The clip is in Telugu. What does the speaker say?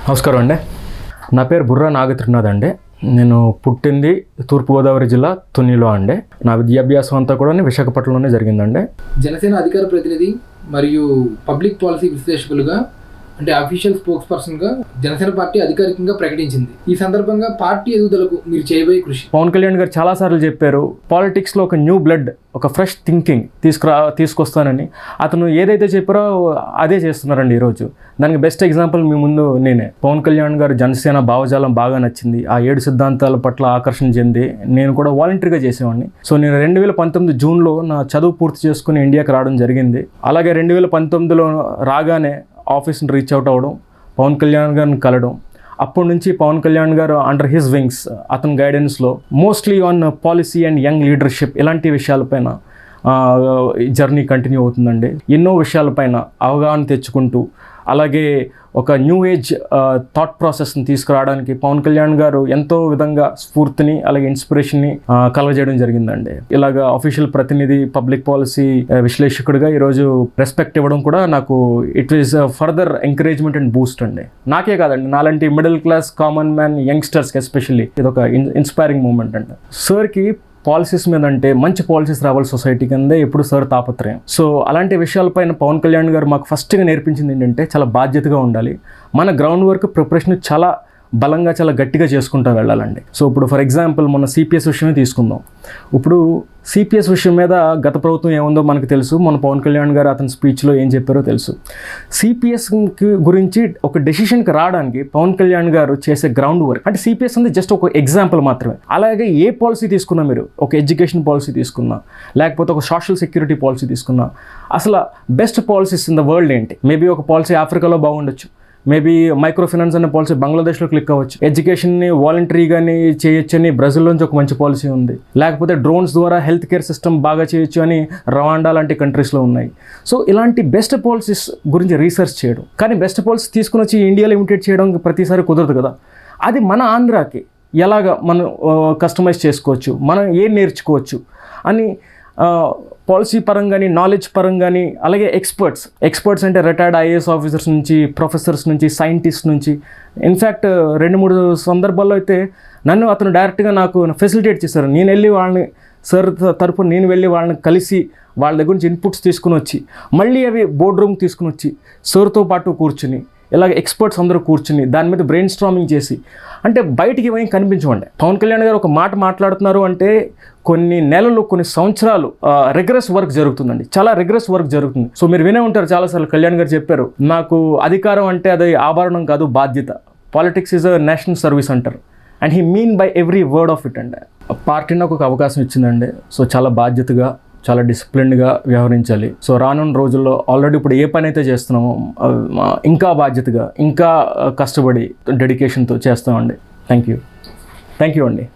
నమస్కారం అండి. నా పేరు బుర్రా నాగత్రినాథ్ అండి. నేను పుట్టింది తూర్పుగోదావరి జిల్లా తునిలో అండి. నా విద్యాభ్యాసం అంతా కూడా విశాఖపట్నంలోనే జరిగిందండి. జనసేన అధికార ప్రతినిధి మరియు పబ్లిక్ పాలసీ విశ్లేషకులుగా అంటే అఫీషియల్ స్పోక్స్ పర్సన్గా జనసేన పార్టీ అధికారికంగా ప్రకటించింది. ఈ సందర్భంగా పార్టీ ఎదుగుదలకు మీరు చేయబోయే కృషి. పవన్ కళ్యాణ్ గారు చాలాసార్లు చెప్పారు, పాలిటిక్స్లో ఒక న్యూ బ్లడ్, ఒక ఫ్రెష్ థింకింగ్ తీసుకొస్తానని. అతను ఏదైతే చెప్పారో అదే చేస్తున్నారండి ఈరోజు. దానికి బెస్ట్ ఎగ్జాంపుల్ మీ ముందు నేనే. పవన్ కళ్యాణ్ గారు జనసేన భావజాలం బాగా నచ్చింది. ఆ 7 సిద్ధాంతాల పట్ల ఆకర్షణ చెంది నేను కూడా వాలంటరీగా చేసేవాడిని. సో నేను 2019 జూన్లో నా చదువు పూర్తి చేసుకుని ఇండియాకి రావడం జరిగింది. అలాగే 2019లో రాగానే ఆఫీస్ని రీచ్ అవుట్ అవ్వడం, పవన్ కళ్యాణ్ గారిని కలవడం. అప్పటి నుంచి పవన్ కళ్యాణ్ గారు అండర్ హిస్ వింగ్స్, అతని గైడెన్స్లో mostly on policy and young leadership ఇలాంటి విషయాలపైన జర్నీ కంటిన్యూ అవుతుందండి. ఎన్నో విషయాలపైన అవగాహన తెచ్చుకుంటూ, అలాగే ఒక న్యూ ఏజ్ థాట్ ప్రాసెస్ని తీసుకురావడానికి పవన్ కళ్యాణ్ గారు ఎంతో విధంగా స్ఫూర్తిని అలాగే ఇన్స్పిరేషన్ని కలగజేయడం జరిగిందండి. ఇలాగ అఫీషియల్ ప్రతినిధి, పబ్లిక్ పాలసీ విశ్లేషకుడిగా ఈరోజు రెస్పెక్ట్ ఇవ్వడం కూడా నాకు it is further encouragement and boost అండి. నాకే కాదండి, నాలాంటి మిడిల్ క్లాస్ కామన్ మ్యాన్ యంగ్స్టర్స్కి ఎస్పెషల్లీ ఇది ఒక ఇన్స్పైరింగ్ మూమెంట్ అండి. సార్కి పాలసీస్ మీద అంటే మంచి పాలసీస్ రావాలి సొసైటీ కింద ఎప్పుడు సార్ తాపత్రయం. సో అలాంటి విషయాలపైన పవన్ కళ్యాణ్ గారు మాకు ఫస్ట్గా నేర్పించింది ఏంటంటే చాలా బాధ్యతగా ఉండాలి. మన గ్రౌండ్ వర్క్ ప్రిపరేషన్ చాలా బలంగా, చాలా గట్టిగా చేసుకుంటూ వెళ్ళాలండి. సో ఇప్పుడు ఫర్ ఎగ్జాంపుల్ మొన్న సిపిఎస్ విషయమే తీసుకుందాం. ఇప్పుడు సిపిఎస్ విషయం మీద గత ప్రభుత్వం ఏముందో మనకు తెలుసు. మన పవన్ కళ్యాణ్ గారు అతని స్పీచ్లో ఏం చెప్పారో తెలుసు. సిపిఎస్ గురించి ఒక డెసిషన్కి రావడానికి పవన్ కళ్యాణ్ గారు చేసే గ్రౌండ్ వర్క్ అంటే సిపిఎస్ అనేది జస్ట్ ఒక ఎగ్జాంపుల్ మాత్రమే. అలాగే ఏ పాలసీ తీసుకున్నా, మీరు ఒక ఎడ్యుకేషన్ పాలసీ తీసుకున్నా, లేకపోతే ఒక సోషల్ సెక్యూరిటీ పాలసీ తీసుకున్నా, అసలు best policies in the world ఏంటి? మేబీ ఒక పాలసీ ఆఫ్రికాలో బాగుండొచ్చు, మేబీ మైక్రో ఫైనాన్స్ అనే పాలసీ బంగ్లాదేశ్లో క్లిక్ అవ్వచ్చు, ఎడ్యుకేషన్ని వాలంటరీగాని చేయొచ్చు అని బ్రెజిల్లోంచి ఒక మంచి పాలసీ ఉంది, లేకపోతే డ్రోన్స్ ద్వారా హెల్త్ కేర్ సిస్టమ్ బాగా చేయొచ్చు అని రవాండా లాంటి కంట్రీస్లో ఉన్నాయి. సో ఇలాంటి బెస్ట్ పాలసీస్ గురించి రీసెర్చ్ చేయడం, కానీ బెస్ట్ పాలసీ తీసుకుని వచ్చి ఇండియాలో ఇమిటేట్ చేయడం ప్రతిసారి కుదరదు కదా. అది మన ఆంధ్రాకి ఎలాగ మనం కస్టమైజ్ చేసుకోవచ్చు, మనం ఏం నేర్చుకోవచ్చు అని పాలసీ పరంగాని, నాలెడ్జ్ పరంగాని, అలాగే ఎక్స్పర్ట్స్ అంటే రిటైర్డ్ ఐఏఎస్ ఆఫీసర్స్ నుంచి, ప్రొఫెసర్స్ నుంచి, సైంటిస్ట్ నుంచి, ఇన్ఫ్యాక్ట్ 2-3 సందర్భాల్లో అయితే నన్ను అతను డైరెక్ట్గా నాకు ఫెసిలిటేట్ చేశారు. నేను వెళ్ళి వాళ్ళని సార్ తరపున నేను వెళ్ళి వాళ్ళని కలిసి వాళ్ళ దగ్గర నుంచి ఇన్పుట్స్ తీసుకుని వచ్చి మళ్ళీ అవి బోర్డ్ రూమ్ తీసుకుని వచ్చి సార్తో పాటు కూర్చుని ఇలాగ ఎక్స్పర్ట్స్ అందరూ కూర్చుని దాని మీద బ్రెయిన్ స్ట్రామింగ్ చేసి, అంటే బయటికి ఏమీ కనిపించవండి. పవన్ కళ్యాణ్ గారు ఒక మాట మాట్లాడుతున్నారు అంటే కొన్ని నెలలు, కొన్ని సంవత్సరాలు రిగ్రెస్ వర్క్ జరుగుతుందండి, చాలా రిగ్రెస్ వర్క్ జరుగుతుంది. సో మీరు వినే ఉంటారు చాలాసార్లు, కళ్యాణ్ గారు చెప్పారు, నాకు అధికారం అంటే అది ఆభరణం కాదు, బాధ్యత. Politics is a national service అంటారు, and he mean by every word of it అండి. పార్టీ నాకు ఒక అవకాశం ఇచ్చిందండి. సో చాలా బాధ్యతగా, చాలా డిసిప్లిన్డ్గా వ్యవహరించాలి. సో రానున్న రోజుల్లో ఆల్రెడీ ఇప్పుడు ఏ పని అయితే చేస్తున్నామో ఇంకా బాధ్యతగా, ఇంకా కష్టపడి, డెడికేషన్తో చేస్తామండి. థ్యాంక్ యూ అండి.